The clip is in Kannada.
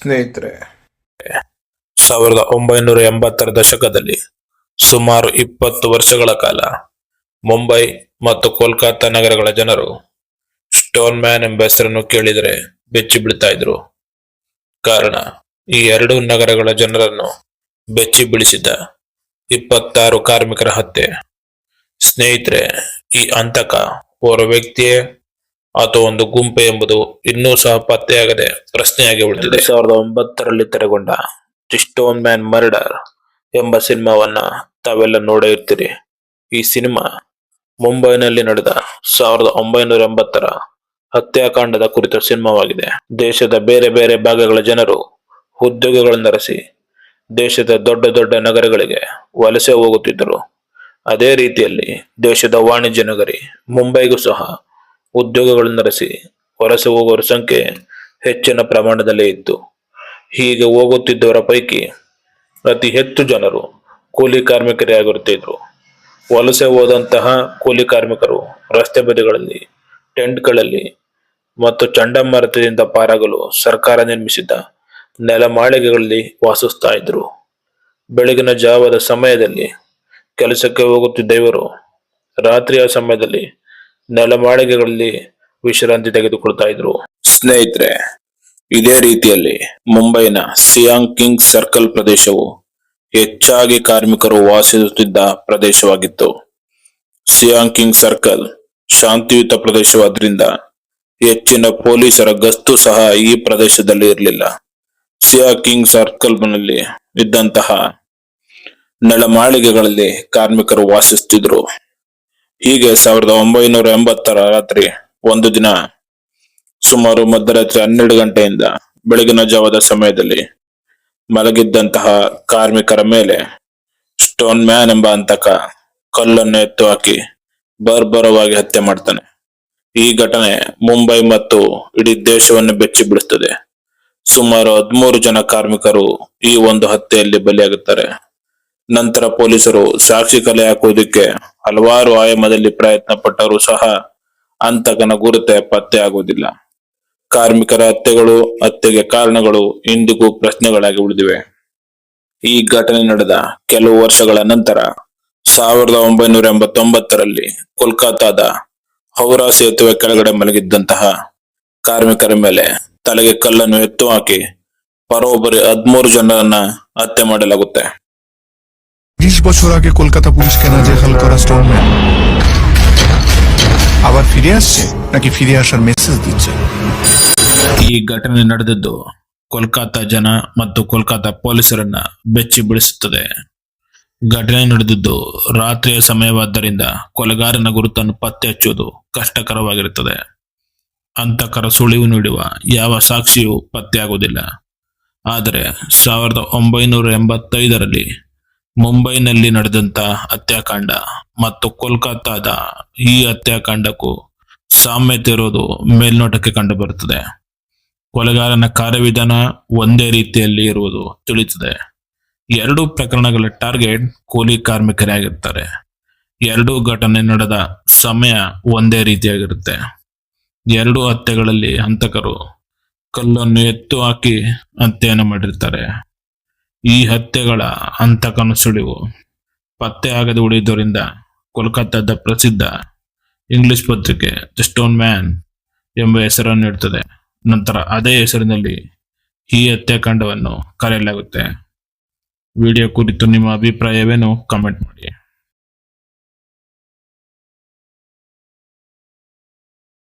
ಸ್ನೇಹಿತರೆ, 1980ರ ದಶಕದಲ್ಲಿ ಸುಮಾರು 20 ವರ್ಷಗಳ ಕಾಲ ಮುಂಬೈ ಮತ್ತು ಕೋಲ್ಕತ್ತಾ ನಗರಗಳ ಜನರು ಸ್ಟೋನ್ ಮ್ಯಾನ್ ಎಂಬ ಹೆಸರನ್ನು ಕೇಳಿದರೆ ಬೆಚ್ಚಿ ಬೀಳ್ತಾ ಇದ್ರು. ಕಾರಣ, ಈ ಎರಡು ನಗರಗಳ ಜನರನ್ನು ಬೆಚ್ಚಿ ಬೀಳಿಸಿದ್ದ 26 ಕಾರ್ಮಿಕರ ಹತ್ಯೆ. ಸ್ನೇಹಿತರೆ, ಈ ಹಂತಕ ಓರ್ವ ವ್ಯಕ್ತಿಯೇ ಅಥವಾ ಒಂದು ಗುಂಪೆ ಎಂಬುದು ಇನ್ನೂ ಸಹ ಪತ್ತೆಯಾಗದೆ ಪ್ರಶ್ನೆಯಾಗಿ ಉಳಿದಿದೆ. 2009ರಲ್ಲಿ ತೆರೆಗೊಂಡ ದಿ ಸ್ಟೋನ್ ಮ್ಯಾನ್ ಮರ್ಡರ್ ಎಂಬ ಸಿನಿಮಾವನ್ನ ತಾವೆಲ್ಲ ನೋಡೇ ಇರ್ತೀರಿ. ಈ ಸಿನಿಮಾ ಮುಂಬೈನಲ್ಲಿ ನಡೆದ 1980ರ ಹತ್ಯಾಕಾಂಡದ ಕುರಿತ ಸಿನಿಮಾವಾಗಿದೆ. ದೇಶದ ಬೇರೆ ಬೇರೆ ಭಾಗಗಳ ಜನರು ಉದ್ಯೋಗಗಳನ್ನರಸಿ ದೇಶದ ದೊಡ್ಡ ದೊಡ್ಡ ನಗರಗಳಿಗೆ ವಲಸೆ ಹೋಗುತ್ತಿದ್ದರು. ಅದೇ ರೀತಿಯಲ್ಲಿ ದೇಶದ ವಾಣಿಜ್ಯ ನಗರಿ ಮುಂಬೈಗೂ ಸಹ ಉದ್ಯೋಗಗಳನ್ನರಸಿ ವಲಸೆ ಹೋಗುವವರ ಸಂಖ್ಯೆ ಹೆಚ್ಚಿನ ಪ್ರಮಾಣದಲ್ಲಿ ಇತ್ತು. ಹೀಗೆ ಹೋಗುತ್ತಿದ್ದವರ ಪೈಕಿ ಅತಿ ಹೆಚ್ಚು ಜನರು ಕೂಲಿ ಕಾರ್ಮಿಕರೇ ಆಗಿರುತ್ತಿದ್ರು. ವಲಸೆ ಹೋದಂತಹ ಕೂಲಿ ಕಾರ್ಮಿಕರು ರಸ್ತೆ ಬದಿಗಳಲ್ಲಿ, ಟೆಂಟ್ಗಳಲ್ಲಿ ಮತ್ತು ಚಂಡಮಾರುತದಿಂದ ಪಾರಾಗಲು ಸರ್ಕಾರ ನಿರ್ಮಿಸಿದ್ದ ನೆಲಮಾಳಿಗೆಗಳಲ್ಲಿ ವಾಸಿಸ್ತಾ ಇದ್ರು. ಬೆಳಗಿನ ಜಾವದ ಸಮಯದಲ್ಲಿ ಕೆಲಸಕ್ಕೆ ಹೋಗುತ್ತಿದ್ದ ಇವರು ರಾತ್ರಿಯ ಸಮಯದಲ್ಲಿ ನೆಲಮಾಳಿಗೆಗಳಲ್ಲಿ ವಿಶ್ರಾಂತಿ ತೆಗೆದುಕೊಳ್ತಾ ಇದ್ರು. ಸ್ನೇಹಿತರೆ, ಇದೇ ರೀತಿಯಲ್ಲಿ ಮುಂಬೈನ ಸಿಯಾಂಗ್ ಕಿಂಗ್ ಸರ್ಕಲ್ ಪ್ರದೇಶವು ಹೆಚ್ಚಾಗಿ ಕಾರ್ಮಿಕರು ವಾಸಿಸುತ್ತಿದ್ದ ಪ್ರದೇಶವಾಗಿತ್ತು. ಸಿಯಾಂಗ್ ಕಿಂಗ್ ಸರ್ಕಲ್ ಶಾಂತಿಯುತ ಪ್ರದೇಶವಾದ್ರಿಂದ ಹೆಚ್ಚಿನ ಪೊಲೀಸರ ಗಸ್ತು ಸಹ ಈ ಪ್ರದೇಶದಲ್ಲಿ ಇರಲಿಲ್ಲ. ಸಿಯಾಂಗ್ ಕಿಂಗ್ ಸರ್ಕಲ್ ನಲ್ಲಿ ಇದ್ದಂತಹ ನೆಲಮಾಳಿಗೆಗಳಲ್ಲಿ ಕಾರ್ಮಿಕರು ವಾಸಿಸುತ್ತಿದ್ರು. ಹೀಗೆ 1980ರ ರಾತ್ರಿ ಒಂದು ದಿನ ಸುಮಾರು ಮಧ್ಯರಾತ್ರಿ 12 ಗಂಟೆಯಿಂದ ಬೆಳಗಿನ ಜಾವದ ಸಮಯದಲ್ಲಿ ಮಲಗಿದ್ದಂತಹ ಕಾರ್ಮಿಕರ ಮೇಲೆ ಸ್ಟೋನ್ ಮ್ಯಾನ್ ಎಂಬ ಹಂತಕ ಕಲ್ಲನ್ನು ಎತ್ತು ಹಾಕಿ ಬರ್ಬರವಾಗಿ ಹತ್ಯೆ ಮಾಡ್ತಾನೆ. ಈ ಘಟನೆ ಮುಂಬೈ ಮತ್ತು ಇಡೀ ದೇಶವನ್ನು ಬೆಚ್ಚಿ ಬೀಳಿಸುತ್ತದೆ. ಸುಮಾರು 13 ಜನ ಕಾರ್ಮಿಕರು ಈ ಒಂದು ಹತ್ಯೆಯಲ್ಲಿ ಬಲಿಯಾಗುತ್ತಾರೆ. ನಂತರ ಪೊಲೀಸರು ಸಾಕ್ಷಿ ಕಲೆ ಹಾಕುವುದಕ್ಕೆ ಹಲವಾರು ಆಯಾಮದಲ್ಲಿ ಪ್ರಯತ್ನ ಪಟ್ಟರೂ ಸಹ ಹಂತಕನ ಗುರುತೆ ಪತ್ತೆ ಆಗುವುದಿಲ್ಲ. ಕಾರ್ಮಿಕರ ಹತ್ಯೆಗೆ ಕಾರಣಗಳು ಇಂದಿಗೂ ಪ್ರಶ್ನೆಗಳಾಗಿ ಉಳಿದಿವೆ. ಈ ಘಟನೆ ನಡೆದ ಕೆಲವು ವರ್ಷಗಳ ನಂತರ 1989ರಲ್ಲಿ ಕೋಲ್ಕತ್ತಾದ ಹೌರಾ ಸೇತುವೆ ಕೆಳಗಡೆ ಮಲಗಿದ್ದಂತಹ ಕಾರ್ಮಿಕರ ಮೇಲೆ ತಲೆಗೆ ಕಲ್ಲನ್ನು ಎತ್ತು ಹಾಕಿ ಬರೋಬ್ಬರಿ 13 ಜನರನ್ನ ಹತ್ಯೆ ಮಾಡಲಾಗುತ್ತೆ. 20 বছর আগে কলকাতা পুলিশকে নাজেহাল করা স্টোন ম্যান আবার ফিরে আসছে নাকি ফিরে আসার মেসেজ দিচ্ছে? ಈ ಘಟನೆ ನಡೆದಿದ್ದು ಕೋಲ್ಕತ್ತಾ ಜನ ಮತ್ತು ಕೋಲ್ಕತ್ತಾ ಪೊಲೀಸರನ್ನ ಬೆಚ್ಚಿ ಬೀಳಿಸುತ್ತದೆ. ಘಟನೆ ನಡೆದಿದ್ದು ರಾತ್ರಿಯ ಸಮಯವಾದ್ದರಿಂದ ಕೊಲೆಗಾರನ ಗುರುತನ್ನು ಪತ್ತೆ ಹಚ್ಚುವುದು ಕಷ್ಟಕರವಾಗಿರುತ್ತದೆ. ಹಂತಕರ ಸುಳಿವು ನೀಡುವ ಯಾವ ಸಾಕ್ಷಿಯೂ ಪತ್ತೆಯಾಗುವುದಿಲ್ಲ. ಆದರೆ 1985ರಲ್ಲಿ ಮುಂಬೈನಲ್ಲಿ ನಡೆದಂತ ಹತ್ಯಾಕಾಂಡ ಮತ್ತು ಕೋಲ್ಕತ್ತಾದ ಈ ಹತ್ಯಾಕಾಂಡಕ್ಕೂ ಸಾಮ್ಯತೆ ಇರೋದು ಮೇಲ್ನೋಟಕ್ಕೆ ಕಂಡು ಬರುತ್ತದೆ. ಕೊಲೆಗಾರನ ಕಾರ್ಯವಿಧಾನ ಒಂದೇ ರೀತಿಯಲ್ಲಿ ಇರುವುದು ತಿಳಿಯುತ್ತದೆ. ಎರಡೂ ಪ್ರಕರಣಗಳ ಟಾರ್ಗೆಟ್ ಕೂಲಿ ಕಾರ್ಮಿಕರೇ ಆಗಿರ್ತಾರೆ. ಎರಡೂ ಘಟನೆ ನಡೆದ ಸಮಯ ಒಂದೇ ರೀತಿಯಾಗಿರುತ್ತೆ. ಎರಡೂ ಹತ್ಯೆಗಳಲ್ಲಿ ಹಂತಕರು ಕಲ್ಲನ್ನು ಎತ್ತು ಹಾಕಿ ಹತ್ಯೆಯನ್ನು ಮಾಡಿರ್ತಾರೆ. ಈ ಹತ್ಯೆಗಳ ಹಂತಕನ ಸುಳಿವು ಪತ್ತೆ ಆಗದೆ ಉಳಿದುದರಿಂದ ಕೋಲ್ಕತ್ತಾದ ಪ್ರಸಿದ್ಧ ಇಂಗ್ಲಿಷ್ ಪತ್ರಿಕೆ ದಿ ಸ್ಟೋನ್ ಮ್ಯಾನ್ ಎಂಬ ಹೆಸರನ್ನು ನೀಡುತ್ತದೆ. ನಂತರ ಅದೇ ಹೆಸರಿನಲ್ಲಿ ಈ ಹತ್ಯಾಕಾಂಡವನ್ನು ಕರೆಯಲಾಗುತ್ತೆ. ವಿಡಿಯೋ ಕುರಿತು ನಿಮ್ಮ ಅಭಿಪ್ರಾಯವೇನು? ಕಮೆಂಟ್ ಮಾಡಿ.